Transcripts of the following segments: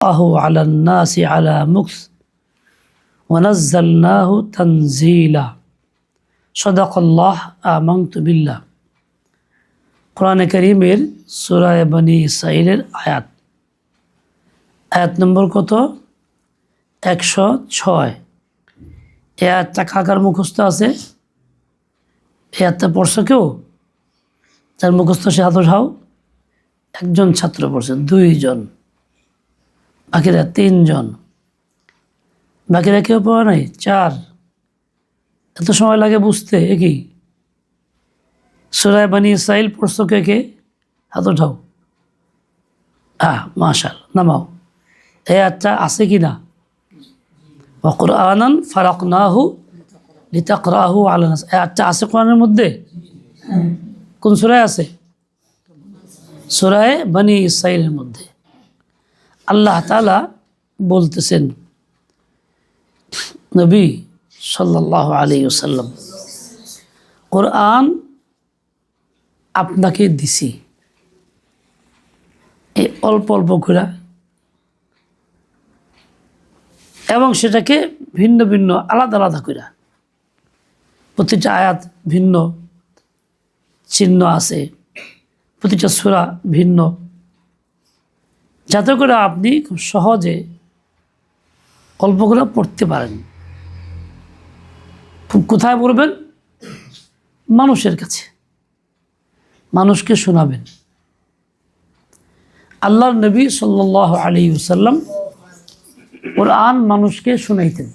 على الناس على مكث ونزلناه تنزيلا صدق الله آمنت بالله কোরআনে কারীমের সূরা বনী ইসরাঈলের আয়াত নম্বর কত 106 এই আয়াতটা কাকার মুখস্থ আছে এই আয়াতটা পড়ছো কেউ যার মুখস্থ সে হাত উঠাও একজন ছাত্র পড়ছে দুইজন বাকিরা তিনজন বাকিরা কেউ পড়া নাই চার এত সময় লাগে বুঝতে একই সূরা বনী ইসরাঈল পড়ছো কে হাত উঠাও মাশাআল্লাহ নামাও এই আয়াতটা আছে কি না ওয়া কুরআনান ফারাকনাহু লিতাকরাহু আলা নাস এই আয়াতটা আছে কোরআনের মধ্যে কোন সূরায় আছে সূরা বনী ইসরাঈলের মধ্যে আল্লাহ তাআলা বলতেছেন নবী সাল্লাল্লাহু আলাইহি ওয়াসাল্লাম কোরআন আপনাকে দিছি এই অল্প অল্প করে এবং সেটাকে ভিন্ন ভিন্ন আলাদা আলাদা করে প্রতিটা আয়াত ভিন্ন চিহ্ন আছে প্রতিটা সূরা ভিন্ন যাতে করে আপনি খুব সহজে অল্প করে পড়তে পারেন কোথায় পড়বেন মানুষের কাছে মানুষকে শোনাবেন আল্লাহর নবী সাল্লাল্লাহু আলাইহি ওয়াসাল্লাম কোরআন মানুষকে শোনাইতেন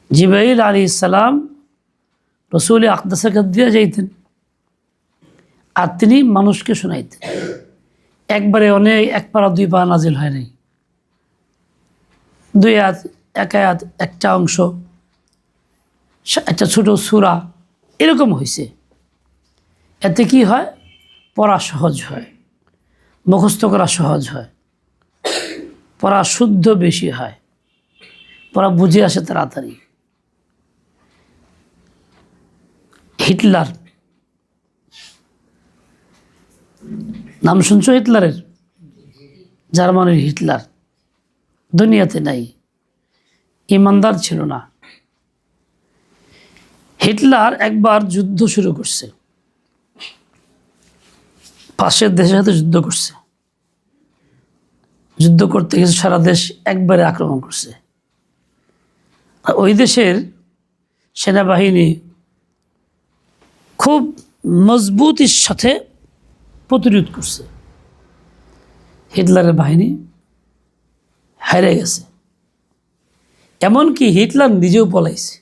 জিবরাইল আলাইহিস সালাম রাসূল আকদাসের কাছে দিয়ে যাইতেন আর তিনি মানুষকে শোনাইতেন একবারে অনেক এক পারা দুই পারা নাজিল হয় নাই দুই আয়াত এক আয়াত একটা অংশ একটা ছোট সূরা এরকম হয়েছে এতে কি হয় পড়া সহজ হয় মুখস্থ করা সহজ হয় পড়া শুদ্ধ বেশি হয় পড়া বুঝে আসে তাড়াতাড়ি হিটলার নাম শুনছো হিটলারের জার্মানির হিটলার দুনিয়াতে নাই ইমানদার ছিল না হিটলার একবার যুদ্ধ শুরু করছে পাশের দেশের সাথে যুদ্ধ করছে যুদ্ধ করতে গেছে সারা দেশ একবারে আক্রমণ করছে আর ওই দেশের সেনাবাহিনী খুব মজবুতির সাথে প্রতিরোধ করছে হিটলারের বাহিনী হেরে গেছে এমনকি হিটলার নিজেও পলাইছে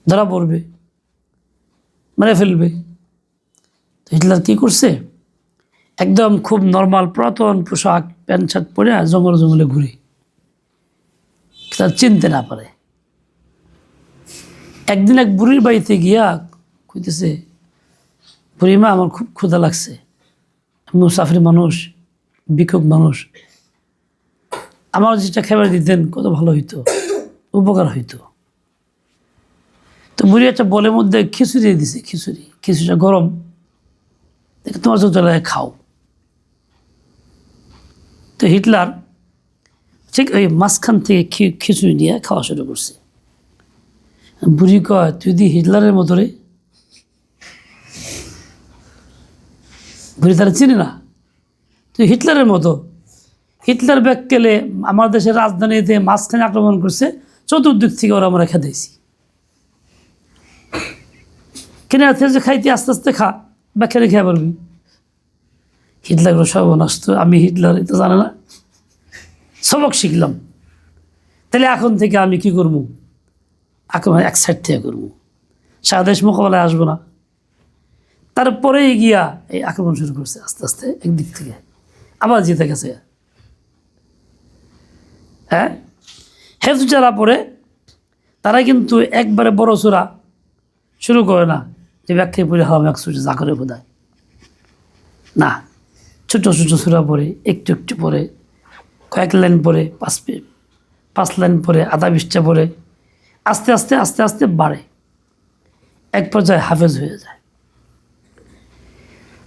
ধরা পড়বে মেরে ফেলবে হিটলার কি করছে একদম খুব নর্মাল পুরাতন পোশাক প্যান্ট শার্ট পরে জঙ্গলে ঘুরে তার চিনতে না পারে একদিন এক বুড়ির বাড়িতে গিয়া কইতেছে বুড়িমা আমার খুব ক্ষুধা লাগছে আমি মুসাফির মানুষ ভিক্ষুক মানুষ আমার যেটা খাবার দিতেন কত ভালো হইতো উপকার হইতো তো বুড়ি একটা বলের মধ্যে খিচুড়ি দিছে খিচুড়িটা গরম দেখে তোমার যত লাগে খাও তো হিটলার ঠিক ওই মাঝখান থেকে খিচুড়ি নিয়ে খাওয়া শুরু করছে বুড়ি কয় তুই দি হিটলারের মতো রে বুড়ি তারা চিনি না তুই হিটলারের মতো হিটলার ব্যাককেলে আমার দেশের রাজধানীতে মাঝখানে আক্রমণ করছে চতুর্দিক থেকে ওরা আমরা খেতেছি কেন যে খাইতে আস্তে আস্তে খা ব্যাখ্যা খেয়ে পারবি হিটলার সর্বনাশ তো আমি হিটলার এটা জানে না সবক শিখলাম তাহলে এখন থেকে আমি কি করবো আক্রমণ এক সাইড থেকে করবো সারা দেশ মোকাবেলায় আসবো না তারপরেই গিয়া এই আক্রমণ শুরু করছে আস্তে আস্তে একদিক থেকে আবার জিতে গেছে হ্যাঁ হেফজ যারা পড়ে তারা কিন্তু একবারে বড় সূরা শুরু করে না যে ব্যাখ্যায় পড়ে হবে এক সূরা যা করে বোধায় না ছোট ছোট সূরা পড়ে একটু একটু পড়ে কয়েক লাইন পড়ে পাঁচ লাইন পড়ে আধা পৃষ্ঠা পড়ে আস্তে আস্তে আস্তে আস্তে বাড়ে এক পর্যায়ে হাফেজ হয়ে যায়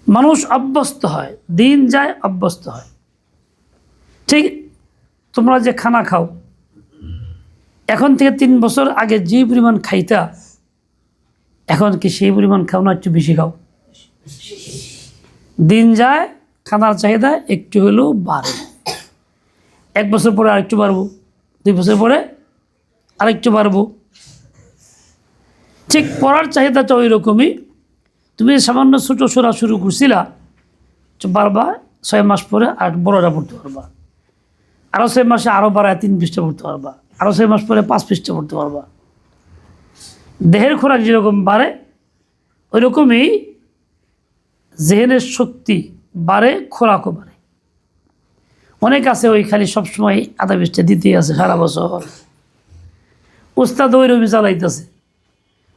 মানুষ অভ্যস্ত হয়, দিন যায় অভ্যস্ত হয়। ঠিক তোমরা যে খানা খাও, এখন থেকে 3 বছর আগে যে পরিমাণ খাইতা, এখন কি সেই পরিমাণ খাও না একটু বেশি খাও? দিন যায়, খানার চাহিদা একটু হলেও বাড়ে। 1 বছর পরে আরেকটু বাড়বো, 2 বছর পরে আরেকটু বাড়বো। ঠিক পড়ার চাহিদাটা ওই রকমই। তুমি সামান্য ছোটো সোরা শুরু করছিলা, বারবা 6 মাস পরে আর বড়টা পড়তে পারবা, আরও 6 মাসে আরও বাড়ায় 3 পৃষ্ঠা পড়তে পারবা, আরও 6 মাস পরে 5 পৃষ্ঠা পড়তে পারবা। দেহের খোরাক যেরকম বাড়ে ওই রকমই জেহেনের শক্তি বাড়ে, খোরাকও বাড়ে। অনেক আছে ওই খালি সবসময় আধা পৃষ্ঠা দিতেই আছে সারা বছর। ওস্তাদ ওই রবি চালাইতেছে,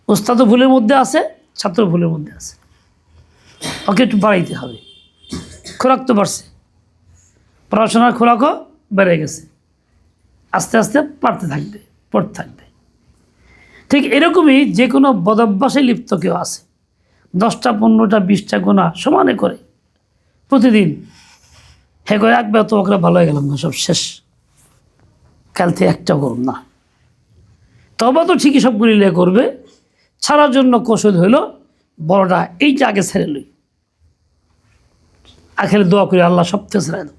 ওস্তাদও ভুলের মধ্যে আছে, ছাত্র ভুলের মধ্যে আছে। ওকে একটু বাড়াইতে হবে। খোরাক তো বাড়ছে, পড়াশোনার খোরাকও বেড়ে গেছে, আস্তে আস্তে পড়তে থাকবে। ঠিক এরকমই যে কোনো বদভ্যাসে লিপ্ত কেউ আছে, 10টা 15টা 20টা গোনা সমানে করে প্রতিদিন, হ্যাঁ করে একবার তো ওকে ভালো হয়ে গেলাম না, সব শেষ, কাল থেকে একটাও করুন না। তবে তো ঠিকই সবগুলি করবে। ছাড়ার জন্য কৌশল হইল বড়টা এইটা আগে ছেড়ে লই, আখের দোয়া করে আল্লাহ সব থেকে ছেড়ে দাও,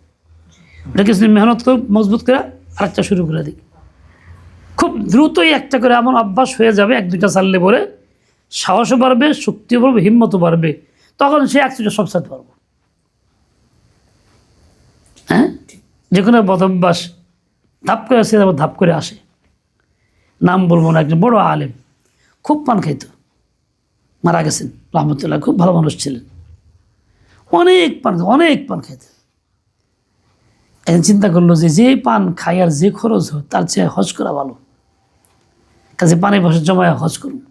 এটা কিছু মেহনত করে মজবুত করে আরেকটা শুরু করে দিই। খুব দ্রুতই একটা করে এমন অভ্যাস হয়ে যাবে, 1-2টা ছাড়লে পরে সাহসও বাড়বে, শক্তিও বাড়বে, হিম্মতও বাড়বে, তখন সে 1-2টা সব ছাড়তে পারবো। হ্যাঁ, যে কোনো বদভ্যাস ধাপ করে আসে, তারপর ধাপ করে আসে। নাম বলবো না, একজন বড় আলেম, খুব পান খাইতো, মারা গেছেন রহমতুল্লাহ, খুব ভালো মানুষ ছিলেন, অনেক পান খাইতেন। এখন চিন্তা করলো যে পান খাই আর যে খরচ হয় তার চেয়ে হজ করা ভালো, কাজে পানি বসে জমায় হজ করুন।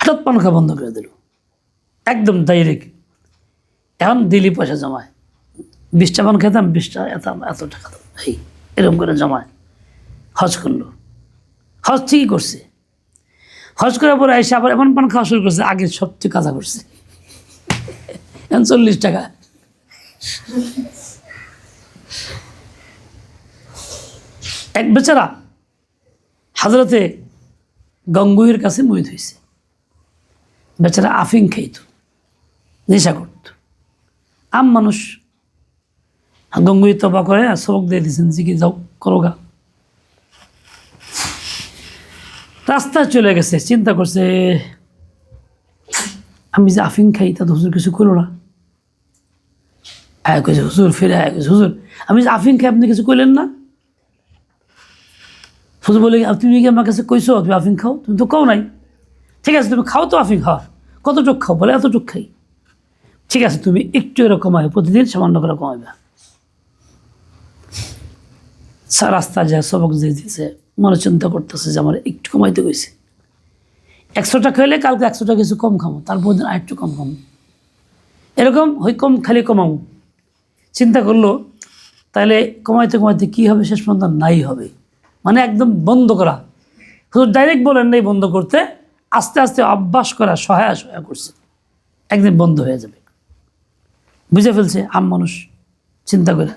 হঠাৎ পান খাওয়া বন্ধ করে দিল, একদম ডাইরেক্ট। এখন দিলি পয়সা জমায়, 20টা পান খেতাম, 20টা এত টাকা দাম, এরকম করে জমায় হজ করলো। হজ ঠিকই করছে, হজ করার পরে এসে আবার এমন পান খাওয়া শুরু করছে, আগে সবচেয়ে কাজা করছে। এখন 40 টাকা। এক বেচারা হাজরতে গঙ্গুহির কাছে মুরিদ হয়েছে, বেচারা আফিং খাইত, নেশা করত, আম মানুষ। গঙ্গুহি তবা করে আর সবক দিয়ে দিয়েছেন, জিকে যাও করোগা। রাস্তায় চলে গেছে, চিন্তা করছে আমি যে আফিং খাই তা তো হুজুর কিছু করলো না। কইছে হুজুর, ফিরে কইছে হুজুর আমি যে আফিং খাই আপনি কিছু কইলেন না। হুজুর বলে তুমি কি আমার কাছে কইছো তুমি আফিং খাও? তুমি তো কও নাই। ঠিক আছে তুমি খাও তো আফিং খাও, কতটুক খাও? বলে এতটুক খাই। ঠিক আছে তুমি একটু এরকম কমাবে, প্রতিদিন সামান্য করে কমাবে। রাস্তা যায় সবক দিয়ে দিয়েছে, মনে চিন্তা করতেছে যে আমার একটু কমাইতে গেছে, 100টা খাইলে কালকে 100টা কিছু কম খামো, তারপর দিন আরেকটু কম খামো, এরকম কম খালি কমাবো। চিন্তা করলো তাহলে কমাইতে কমাইতে কী হবে, শেষ পর্যন্ত নাই হবে, মানে একদম বন্ধ করা। শুধু ডাইরেক্ট বলেন নাই বন্ধ করতে, আস্তে আস্তে অভ্যাস করা, সহায় করছে, একদিন বন্ধ হয়ে যাবে। বুঝে ফেলছে আম মানুষ, চিন্তা করে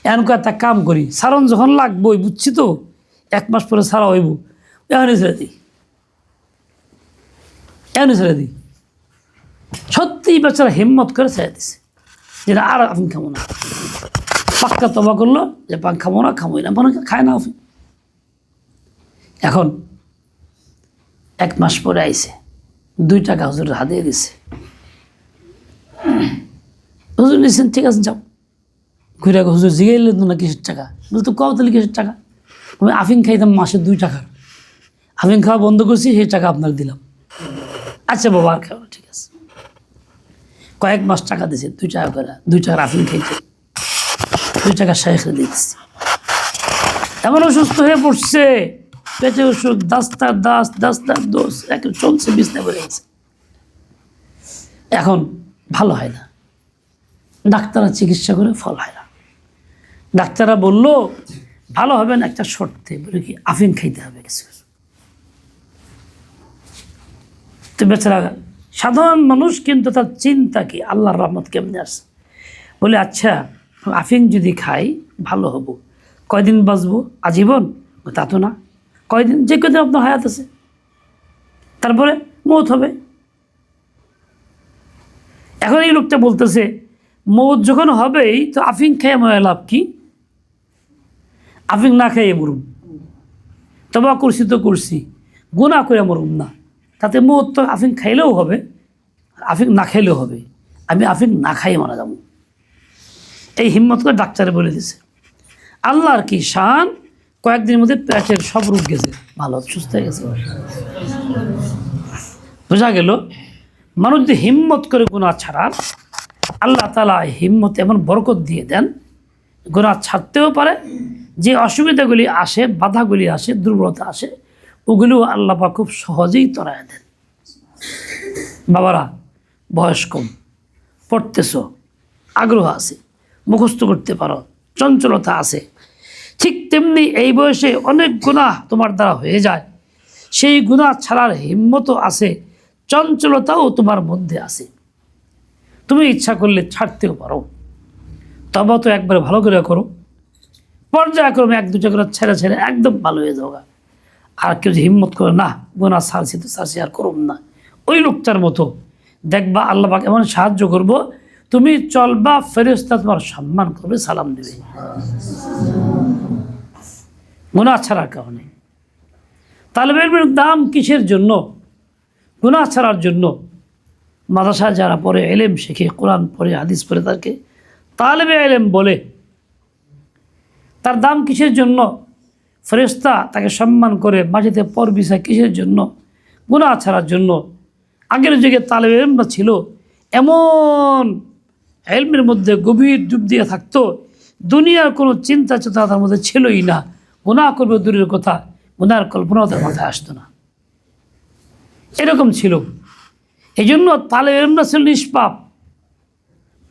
এমন একটা কাম করি, সারণ যখন লাগবই বুঝছি তো 1 মাস পরে সারা হইব, এখনই ছেড়ে দিই। সত্যি বেচারা হিম্মত করে ছেড়ে দিছে, যে না আর আফিং খাবো না। পাক্কা তবা করলো যে পান খাবো না, খাবোই না, মনে খায় না আফিং। এখন 1 মাস পরে আইছে, 2 টাকা হুজুরের হাতে দিছে। হুজুর নিয়েছেন, ঠিক আছে যাও। ঘুরে হুজুর জিগাইলেন না কিসের টাকা? বলতো কও তাহলে কিসের টাকা? আমি আফিং খাইতাম মাসে 2 টাকা, আফিং খাওয়া বন্ধ করছি, সেই টাকা আপনার দিলাম। আচ্ছা বাবা আর খাও, ঠিক আছে। কয়েক মাস টাকা দিয়েছে, 2 টাকা করে, 2 টাকার আফিং খাইতে, 2 টাকা শেখে দিয়েছে। এমন অসুস্থ হয়ে পড়ছে, পেটে ওষুধ, দাস্তার দোষ এখন চলছে, বিছনা পড়ে গেছে। এখন ভালো হয় না, ডাক্তাররা চিকিৎসা করে ফল হয় না। ডাক্তাররা বললো ভালো হবে না একটা শর্তে, বলে কি আফিং খাইতে হবে কিছু কিছু। তো বেচারা সাধারণ মানুষ, কিন্তু তার চিন্তা কি আল্লাহর রহমত কেমনে আসে। বলে আচ্ছা আফিং যদি খাই ভালো হব, কয়দিন বাঁচবো? আজীবন? তা তো না, কয়দিন, যে কয়দিন আপনার হায়াত আছে, তারপরে মৌত হবে। এখন এই লোকটা বলতেছে মৌত যখন হবেই তো আফিং খেয়ে মরে লাভ কি? আফিং না খেয়ে মরুম, তবা করছি তো করছি, গুনাহ করে মরুম না, তাতে মৌত তো আফিং খাইলেও হবে, আফিং না খাইলেও হবে, আমি আফিং না খাইয়ে মারা যাবো। এই হিম্মত করে ডাক্তারে বলে দিছে। আল্লাহর কি শান, কয়েকদিনের মধ্যে পেটের সব রোগ গেছে, ভালো সুস্থ হয়ে গেছে। বোঝা গেল মানুষ যদি হিম্মত করে গুনাহ ছাড়ার, আল্লাহ তাআলা হিম্মত এমন বরকত দিয়ে দেন, গুনাহ ছাড়তেও পারে। যে অসুবিধাগুলি আসে, বাধাগুলি আসে, দুর্বলতা আসে, ওগুলিও আল্লাহ পাক খুব সহজেই তরায় দেন। বাবারা, বয়স কম, পড়তেছো, আগ্রহ আছে, মুখস্থ করতে পারো, চঞ্চলতা আছে, ঠিক তেমনি এই বয়সে অনেক গুনাহ তোমার দ্বারা হয়ে যায়, সেই গুনাহ ছাড়ার হিম্মতও আছে, চঞ্চলতাও তোমার মধ্যে আছে, তুমি ইচ্ছা করলে ছাড়তেও পারো। তবে তো একবারে ভালো করে করো, পর্যায়ক্রমে এক দুটা করে ছেড়ে ছেড়ে একদম ভালো হয়ে যাওয়া। আর কেউ যে হিম্মত করে না গুনাহ ছাড়ছি তো ছাড়ছি আর করুম না, ওই লোকটার মতো দেখবা আল্লাহ পাক এমন সাহায্য করব, তুমি চলবা ফেরেশতা তোমার সম্মান করবে, সালাম দেবে, গুনাহ ছাড়ার কারণে। তালেবে ইলমের দাম কিসের জন্য? গুনাহ ছাড়ার জন্য। মাদ্রাসায় যারা পড়ে, এলেম শেখে, কোরআন পড়ে, হাদিস পড়ে, তাকে তালেবে ইলম বলে। তার দাম কিসের জন্য? ফেরেশতা তাকে সম্মান করে, মাটিতে পর বিছায় কিসের জন্য? গুনাহ ছাড়ার জন্য। আগের যুগে তালেবে ইলমরা ছিল এমন ইলমের মধ্যে গভীর ডুব দিয়ে থাকতো, দুনিয়ার কোনো চিন্তা চেতনা তার মধ্যে ছিলই না। গুনাহ করবে দূরের কথা, গুনাহর কল্পনাও তার মাথায় আসতো না, এরকম ছিল। এই জন্য তালেবে ইলমরা ছিল নিষ্পাপ,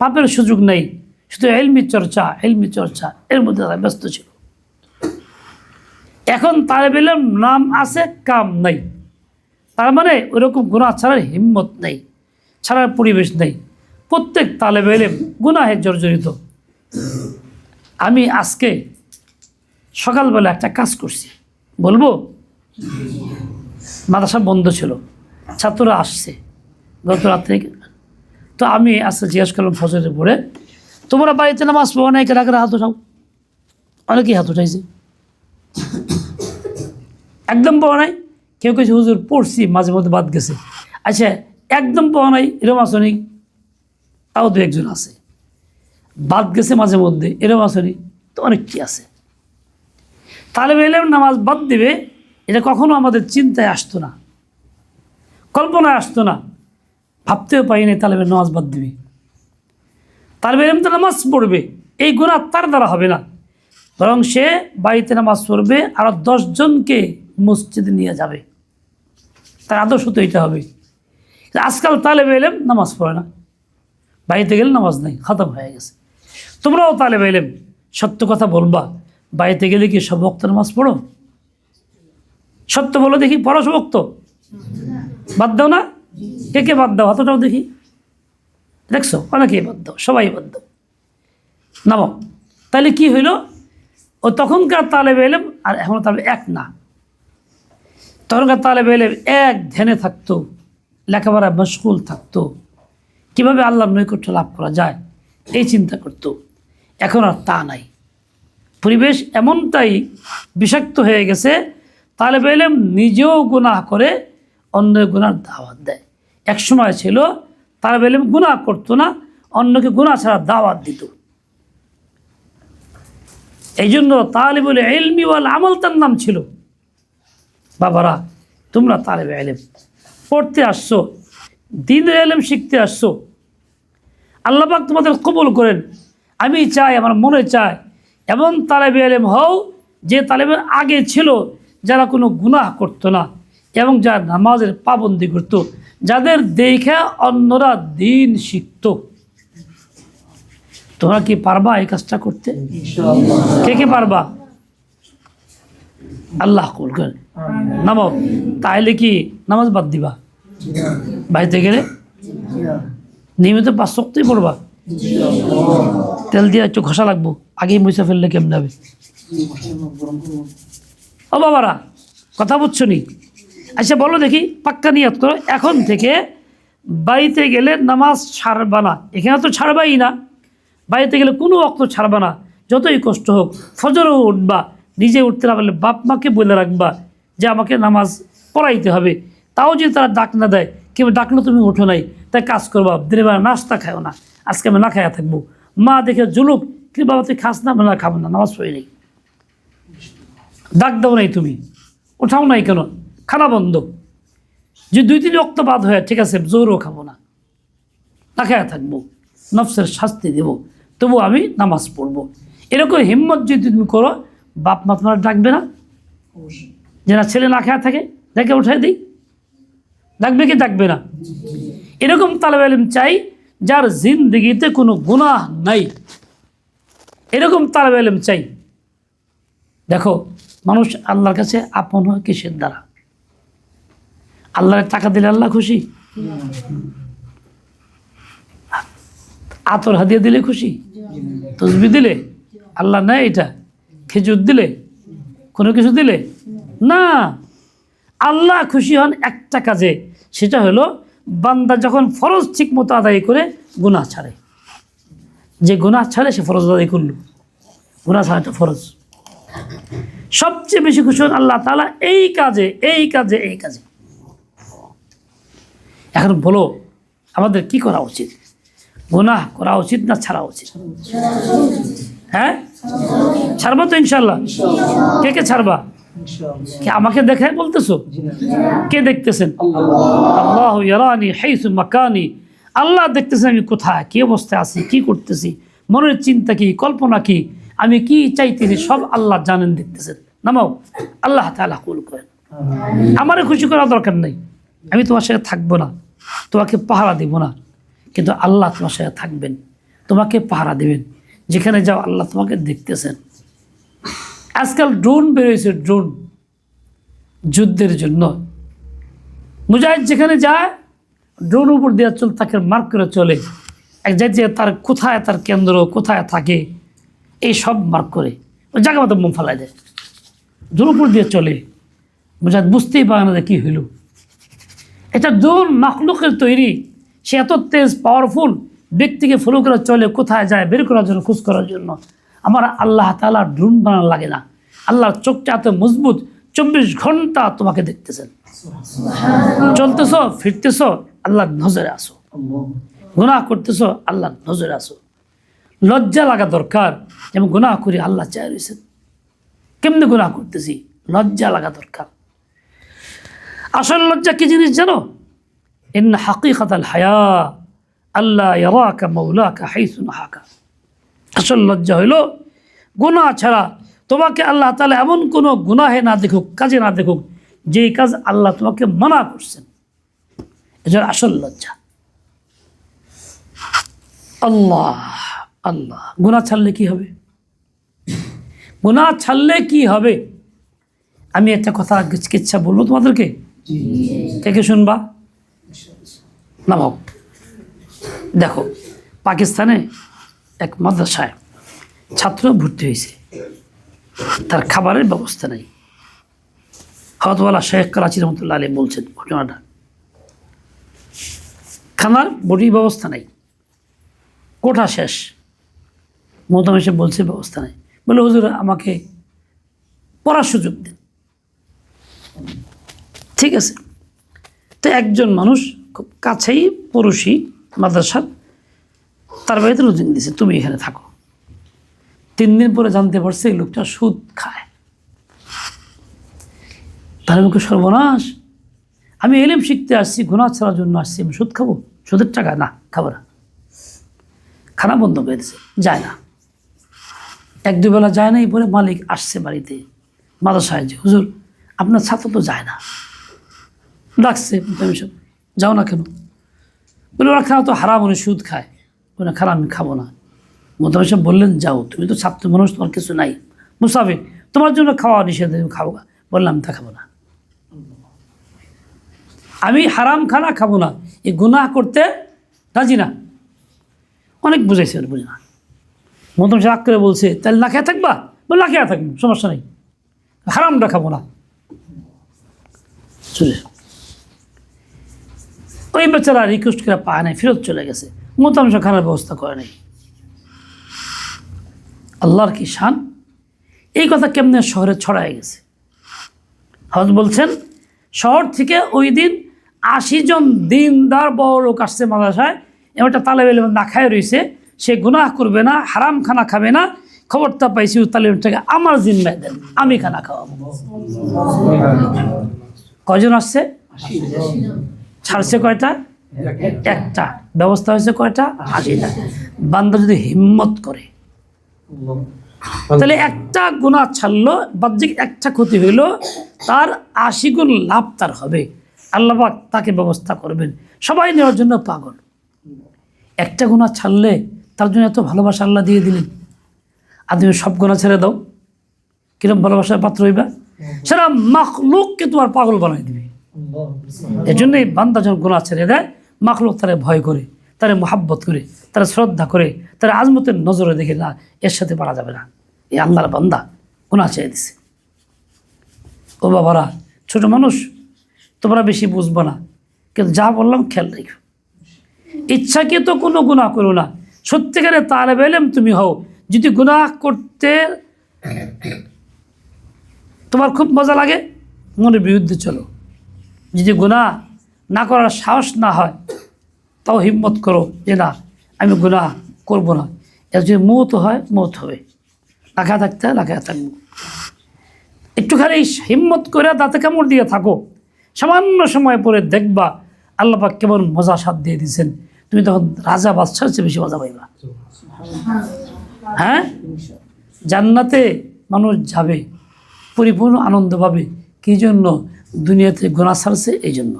পাপের সুযোগ নেই, শুধু ইলমি চর্চা এর মধ্যে তারা ব্যস্ত ছিল। এখন তালেবে ইলম নাম আছে, কাম নাই, তার মানে ওইরকম গুনাহ ছাড়ার হিম্মত নেই, ছাড়ার পরিবেশ নেই। প্রত্যেক তালেবে ইলম গুনাহে জর্জরিত। আমি আজকে সকালবেলা একটা কাজ করছি, বলবো? মাদ্রাসা বন্ধ ছিল, ছাত্ররা আসছে গত রাত থেকে। তো আমি আজকে জিজ্ঞেস করলাম ফজরের পরে, তোমরা বাড়িতে নামাজ পড়ো না, কেনা হাত উঠাও। অনেকেই হাত উঠাইছে, একদম পড়া নাই। কেউ কেউ হুজুর পড়ছি, মাঝে মধ্যে বাদ গেছে। আচ্ছা, একদম পড়া নাই এরম আসনি? তাও দু একজন আছে। বাদ গেছে মাঝে মধ্যে এরম আসনি? তো অনেকটি আছে। তালেবে ইলম নামাজ বাদ দিবে, এটা কখনো আমাদের চিন্তায় আসতো না, কল্পনায় আসতো না, ভাবতেও পাইনি তালেবে নামাজ বাদ দিবে। তালেবে ইলম তো নামাজ পড়বে, এই গুনাহ তার দ্বারা হবে না, বরং সে বাড়িতে নামাজ পড়বে আর 10 জনকে মসজিদে নিয়ে যাবে। তার আদর্শ তো এটা হবে। আজকাল তালেবে ইলম নামাজ পড়ে না, বাড়িতে গেলে নামাজ নেই, খতম হয়ে গেছে। তোমরাও তালেবে ইলম, সত্য কথা বলবা, বাড়িতে গেলে কি সব ওয়াক্ত নামাজ পড়ো? সত্য বলো দেখি, পড়ো সব ওয়াক্ত? বাদ দাও না? কে কে বাদ দাও? অতটাও দেখি, দেখছো? অনেকেই বাদ দাও, সবাই বাদ দাও, নামো। তাহলে কি হইল? ও তখনকার তালেবে ইলম আর এখন তাহলে এক না। তখনকার তালেবে ইলম এক ধ্যানে থাকতো, লেখাপড়ায় মশগুল থাকতো, কীভাবে আল্লাহর নৈকট্য লাভ করা যায় এই চিন্তা করতো। এখন আর তা নাই। পরিবেশ এমনটাই বিষাক্ত হয়ে গেছে, তালেবে ইলম নিজেও গুনাহ করে, অন্যের গুনার দাওয়াত দেয়। এক সময় ছিল তালেবে ইলম গুনাহ করতো না, অন্যকে গুনাহ ছাড়া দাওয়াত দিত। এই জন্য তালিবুল ইলমি ওয়াল আমল তার নাম ছিল। বাবারা, তোমরা তালেবে ইলম পড়তে আসছো, দ্বীনের ইলম শিখতে আসছো, আল্লাহ পাক তোমাদের কবুল করেন। আমি চাই, আমার মনে চায় এমন তালেবে ইলম হও যে তালেবের আগে ছিল, যারা কোনো গুনাহ করতো না এবং যারা নামাজের পাবন্দি করতো, যাদের দেখে অন্যরা দ্বীন শিখতো। তোমরা কি পারবা এই কাজটা করতে? কে কে পারবা? আল্লাহ কবুল করেন। নামাও। তাহলে কি নামাজ বাদ দিবা? বাড়িতে গেলে নিয়মিত 5 ওয়াক্তই পড়বা? তেল দিয়ে একটু ঘষা লাগবো, আগেই মুছে ফেললে কেমন হবে? ও বাবারা, কথা বুঝছো নি? আচ্ছা বলো দেখি, পাক্কা নিয়ত করো, এখন থেকে বাড়িতে গেলে নামাজ ছাড়বা না। এখানে তো ছাড়বাই না, বাড়িতে গেলে কোনো অক্ত ছাড়বা না, যতই কষ্ট হোক। ফজরও উঠবা, নিজে উঠতে না পারলে বাপ মাকে বলে রাখবা যে আমাকে নামাজ পড়াইতে হবে। তাও যদি তারা ডাক না দেয়, কেউ ডাকলো তুমি ওঠো নাই, তাই কাজ করবা, দিনের বেলা নাস্তা খাও না, আজকে আমি না খাইয়া থাকবো। মা দেখে জুলুক, কিন্তু বাবা তুই খাস না, না খাবো না, নামাজ পড়ি নেই, ডাক দাও নাই, তুমি ওঠাও নাই কেন, খানা বন্ধ। যে 2-3 রক্ত বাদ হয়ে ঠিক আছে, জোরও খাবো না, না খাইয়া থাকবো, নফসের শাস্তি দেব, তবু আমি নামাজ পড়বো। এরকম হিম্মত যদি তুমি করো, বাপ মা তোমার ডাকবে না? যে না ছেলে না খায়া থাকে, দেখে উঠাই দিই, ডাকবে কি ডাকবে না? এরকম তালেবে ইলম চাই যার জিন্দগিতে কোনো গুনাহ নাই, এরকম তালেবে ইলম চাই। দেখো, মানুষ আল্লাহর কাছে আপন হয় কিসের দ্বারা? আল্লাহর টাকা দিলে আল্লাহ খুশি? আতর হাদিয়া দিলে খুশি? তসবি দিলে আল্লাহ নেয়? এটা খেজুর দিলে, কোনো কিছু দিলে না। আল্লাহ খুশি হন একটা কাজে, সেটা হলো বান্দা যখন ফরজ ঠিক মতো আদায় করে গুনাহ ছাড়ে। যে গুনাহ ছাড়ে সে ফরজ আদায় করল, গুনাহ ছাড়াটা ফরজ। সবচেয়ে বেশি খুশি হন আল্লাহ তাআলা এই কাজে, এই কাজে, এই কাজে। এখন বলো আমাদের কি করা উচিত? গুনাহ করা উচিত না ছাড়া উচিত? হ্যাঁ, ছাড়বা তো ইনশাল্লাহ? কে কে ছাড়বা? কে আমাকে দেখে বলতেছো? কে দেখতেছেন? আল্লাহু ইয়ারানি হাইসু মাকানি, আল্লাহ দেখতেছেন আমি কোথায়, কি অবস্থায় আছি, কি করতেছি, মনের চিন্তা কি, কল্পনা কি, আমি কি চাইতেছি, সব আল্লাহ জানেন, দেখতেছেন। নামাও, আল্লাহ তাআলা কবুল করেন। আমারে খুশি করার দরকার নেই, আমি তোমার সাথে থাকবো না, তোমাকে পাহারা দিব না, কিন্তু আল্লাহ তোমার সাথে থাকবেন, তোমাকে পাহারা দেবেন। যেখানে যাও আল্লাহ তোমাকে দেখতেছেন। আজকাল ড্রোন বেরোয়েছে, ড্রোন যুদ্ধের জন্য। মুজাহিদ যেখানে যায় ড্রোন উপর দিয়ে চল, তাকে মার্ক করে চলে, এক জায়গায় তার কোথায় তার কেন্দ্র, কোথায় থাকে, এই সব মার্ক করে ওই জায়গা মতো বোম ফেলায় দেয়। ড্রোন উপর দিয়ে চলে, মুজাহিদ বুঝতেই পারে না যে কী হইল। এটা ড্রোন মাখলুকের তৈরি, সে এত তেজ পাওয়ারফুল, ব্যক্তিকে ফলো করে চলে, কোথায় যায় বের করার জন্য, খোঁজ করার জন্য। আমার আল্লাহ তাআলা ড্রোন বানানো লাগে না, আল্লাহর চোখটা এত মজবুত, 24 ঘন্টা তোমাকে দেখতেছেন। চলতেছ, ফিরতেছ, আল্লাহর নজরে আসো, গুনাহ করতেছ, আল্লাহর নজরে আসো। লজ্জা লাগা দরকার, যেমন গুনাহ করি আল্লাহ চাই রয়েছেন, কেমনি গুনাহ করতেছি, লজ্জা লাগা দরকার। আসল লজ্জা কি জিনিস জানো? ইন্না হাকিকাতাল হায়া আল্লাহ ইয়ারাকা মাওলাকা হাইসু নাহাকা। আসল লজ্জা হইল গুনাহ ছাড়া তোমাকে আল্লাহ তাআলা এমন কোনো গুনাহে না দেখুক, কাজে না দেখুক, যেই কাজ আল্লাহ তোমাকে মানা করছেন। এটা আসল লজ্জা। আল্লাহ আল্লাহ, গুনাহ ছাড়লে কি হবে? গুনাহ ছাড়লে কি হবে? আমি একটা কথা চিকিৎসা বলবো তোমাদেরকে, কে কে শুনবা? না ভাব, দেখো, পাকিস্তানে এক মাদ্রাসায় ছাত্র ভর্তি হয়েছে, তার খাবারের ব্যবস্থা নেই। হযরতওয়ালা শেখ করাচি রহমতুল্লাহ আলাইহি বলছেন ঘটনাটা। খানার বডি ব্যবস্থা নেই, কোঠা শেষ। মোহতামিম সাহেব বলছে ব্যবস্থা নেই, বলে হুজুর আমাকে পড়ার সুযোগ দিন। ঠিক আছে, তো একজন মানুষ খুব কাছেই পড়োশি মাদ্রাসার, তার বাড়িতে রুটিন দিয়েছে, তুমি এখানে থাকো। 3 দিন পরে জানতে পারছে এই লোকটা সুদ খায়। তার মুখে সর্বনাশ, আমি এলিম শিখতে আসছি, গুনাহ ছাড়ার জন্য আসছি, আমি সুদ খাবো? সুদের টাকা না, খাবো না। খানা বন্ধ করে দিয়েছে, যায় না। 1-2 বেলা যায় না, পরে মালিক আসছে বাড়িতে, মাদ্রাসায়, যে হুজুর আপনার ছাত্র তো যায় না। ডাকছে, যাও না কেন? বলে ওরা খাওয়া তো হারাম, উনি সুদ খায়। বলে খারাপ, আমি খাবো না। মোহতামিম সাহেব বললেন যাও, তুমি তো ছাত্র মানুষ, তোমার কিছু নাই, মুসাফির, তোমার জন্য খাওয়া নিষেধ, তুমি খাবো। বললাম তা খাবো না, আমি হারাম খানা খাবো না, এই গুনাহ করতে রাজি না। অনেক বুঝাইছে, বুঝে না। মতন সে রাগ করে বলছে, তাহলে না খেয়ে থাকবা? বলে না খেয়ে থাকবো, সমস্যা নেই, হারামটা খাবো না। চলে ওই বেচারা রিকোয়েস্ট করে পায় নাই, ফেরত চলে গেছে। মোতামশা খানার ব্যবস্থা করে নাই। আল্লাহর কি শান! এই কথা কেমনে শহরে ছড়ায় গেছে। হযরত বলছেন, শহর থেকে ওই দিন 80 জন দিনদার বড় লোক আসছে মাদ্রাসায়। এমনটা তালেব ইলম না খায় রয়েছে, সে গুনাহ করবে না, হারাম খানা খাবে না। খবরটা পাইছি তালেব ইলমটাকে আমার জিম্মায় দেন, আমি খানা খাওয়াবো। কয়জন আসছে? ছাড়ছে কয়টা? একটা। ব্যবস্থা হয়েছে কয়টা? 80টা। বান্দা যদি হিম্মত করে, তাহলে একটা গুনাহ ছাড়লো, বাহ্যিক একটা ক্ষতি হইলো, তার 80 গুণ লাভ তার হবে। আল্লাহ পাক তাকে ব্যবস্থা করবেন। সবাই নেওয়ার জন্য পাগল। একটা গুনাহ ছাড়লে তার জন্য এত ভালোবাসা আল্লাহ দিয়ে দিলেন। আর তুমি সব গুনাহ ছেড়ে দাও, কিরম ভালোবাসার পাত্র হইবা? সেটা মাখলুককে তোমার পাগল বানাই দিবে। এই জন্যই বান্দা যখন গুনাহ ছেড়ে দেয়, মাখলুক তারে ভয় করে, তারে মোহাব্বত করে, তারা শ্রদ্ধা করে, তারা আজমতের নজরে দেখে, না এর সাথে পারা যাবে না, এই আল্লাহর বান্দা গুনাহ ছেড়ে দিছে। ও বাবারা, ছোট মানুষ, তোমরা বেশি বুঝবো না, কিন্তু যা বললাম খেয়াল রেখো। ইচ্ছাকৃত কোনো গুনাহ করো না। সত্যিকারে তালেব ইলম তুমি হও, যদি গুনাহ করতে তোমার খুব মজা লাগে, মনের বিরুদ্ধে চলো। যদি গুনাহ না করার সাহস না হয়, তাও হিম্মত করো যে না, আমি গুনাহ করবো না। এর যদি মৌত হয়, মৌত হবে, রাখা থাকতে হয়, রাখা থাকবো। একটুখানি হিম্মত করে দাঁতে কামড় দিয়ে থাকো, সামান্য সময় পরে দেখবা আল্লাহ পাক কেমন মজা স্বাদ দিয়ে দিয়েছেন। তুমি তখন রাজা বাদশার চেয়ে বেশি মজা পাইবা। হ্যাঁ, জান্নাতে মানুষ যাবে, পরিপূর্ণ আনন্দ পাবে। কি জন্য? দুনিয়াতে গুনাহ ছাড়ছে, এই জন্য।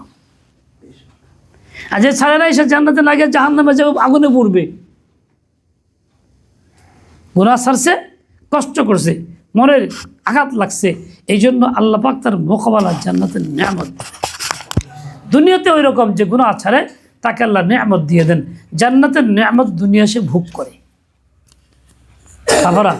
আর যে ছাড়ে নাই, সে জান্নাতে না গিয়ে জাহান্নামে যাবে, আগুনে পড়বে। গুনাহ ছাড়ছে, কষ্ট করছে, মনের আঘাত লাগছে, এই জন্য আল্লাহ পাক তার মোকাবেলা জান্নাতের নিয়ামত। দুনিয়াতে ওই রকম যে গুনাহ ছাড়ে, তাকে আল্লাহ নিয়ামত দিয়ে দেন। জান্নাতের নিয়ামত দুনিয়া সে ভোগ করে। বাবারা,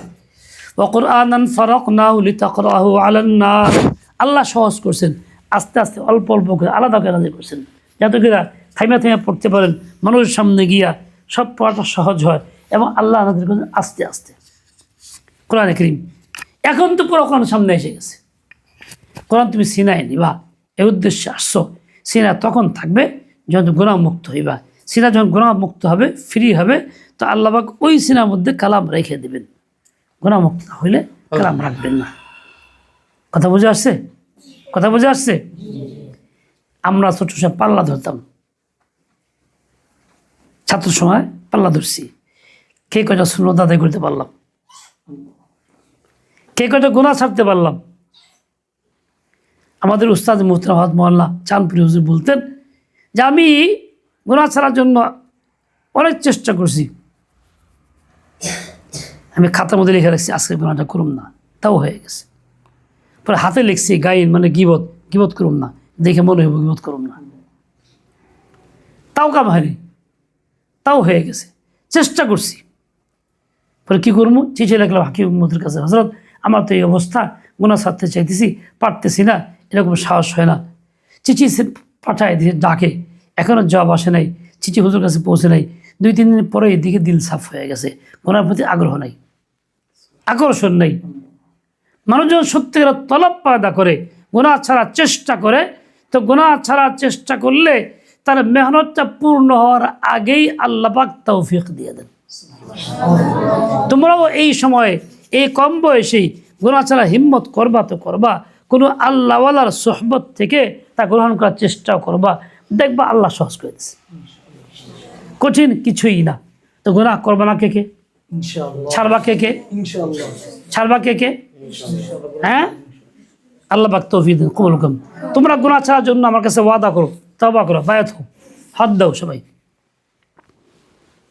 ওয়াকুরআনান ফারাকনাহু লিতাকরাহু আলান নাস, আল্লাহ সহজ করছেন, আস্তে আস্তে অল্প অল্প করে আলাদা করে নাযিল করছেন, যাতে করে থাইমা থাইমা পড়তে পারেন, মানুষের সামনে গিয়া সব পড়াটা সহজ হয়। এবং আল্লাহ নাযিল করছেন আস্তে আস্তে। কোরআনে কারীম এখন তো পুরো কোরআন সামনে এসে গেছে। কোরআন তুমি সিনায় নিবা, এই উদ্দেশ্যে আসছো। সিনা তখন থাকবে যখন গুনাহ মুক্ত হইবা। সিনা যখন গুনাহ মুক্ত হবে, ফ্রি হবে, তো আল্লাহ পাক ওই সিনার মধ্যে কালাম রেখে দেবেন। গুনাহ মুক্ত না হইলে কালাম রাখবেন না। কথা বুঝে আসছে? কথা বুঝে আসছে? আমরা ছোট সময় পাল্লা ধরতাম, ছাত্র সময় পাল্লা ধরছি। কে কয়টা সুন্নাত আদায় করতে পারলাম, কে কয়টা গুনাহ ছাড়তে পারলাম। আমাদের উস্তাদ মুহতারাম হযরত মাওলানা চাঁদপুরি হুজুর বলতেন যে, আমি গুনাহ ছাড়ার জন্য অনেক চেষ্টা করছি, আমি খাতার মধ্যে লিখে রাখছি আজকে গুনাহটা করুম না, তাও হয়ে গেছে। পরে হাতে লিখছি গাইন, মানে গিবত করুম না, দেখে মনে হইব গিবত করুম না, তাও কাম হয়নি, তাও হয়ে গেছে। চেষ্টা করছি, পরে কী করবো, চিঠি লিখলাম হাকিম মহম্মদের কাছে, হযরত আমার তো এই অবস্থা, গুনাহ ছাড়তে চাইতেছি, পারতেছি না, এরকম সাহস হয় না। চিঠি পাঠায় দিয়ে ডাকে, এখনও জবাব আসে নাই, চিঠি হুজুর কাছে পৌঁছে নাই। 2-3 দিন পরে এদিকে দিল সাফ হয়ে গেছে, গুনার প্রতি আগ্রহ নাই, আকর্ষণ নাই। মানুষ যখন সত্যিকার তলব পয়দা করে, গুনাহ ছাড়ার চেষ্টা করে, তো গুনাহ ছাড়ার চেষ্টা করলে তার মেহনতটা পূর্ণ হওয়ার আগেই আল্লাহ পাক তৌফিক দিয়ে দেন। তোমরাও এই সময়ে, এই কম বয়সেই গুনাহ ছাড়া হিম্মত করবা তো করবা, কোনো আল্লাহওয়ালার সোহবত থেকে তা গ্রহণ করার চেষ্টাও করবা, দেখবা আল্লাহ সহজ করে দিচ্ছে। কঠিন কিছুই না। তো গুনাহ করবা না কে কে? ছাড়বা কে কে? ছাড়বা কে কে? হ্যাঁ, আল্লাহ পাক তৌফিক দেন, কবুল করুন। তোমরা গুনাহ ছাড়ার জন্য আমার কাছে ওয়াদা করো, তওবা করো, বায়াত হও, হাত দাও সবাই।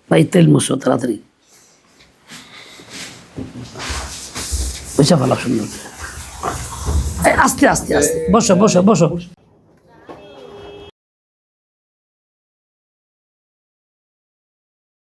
ভাই তেল মুছো তাড়াতাড়ি, বুঝা ভালো সুন্দর। আস্তে আস্তে আস্তে বসো বসো বসো।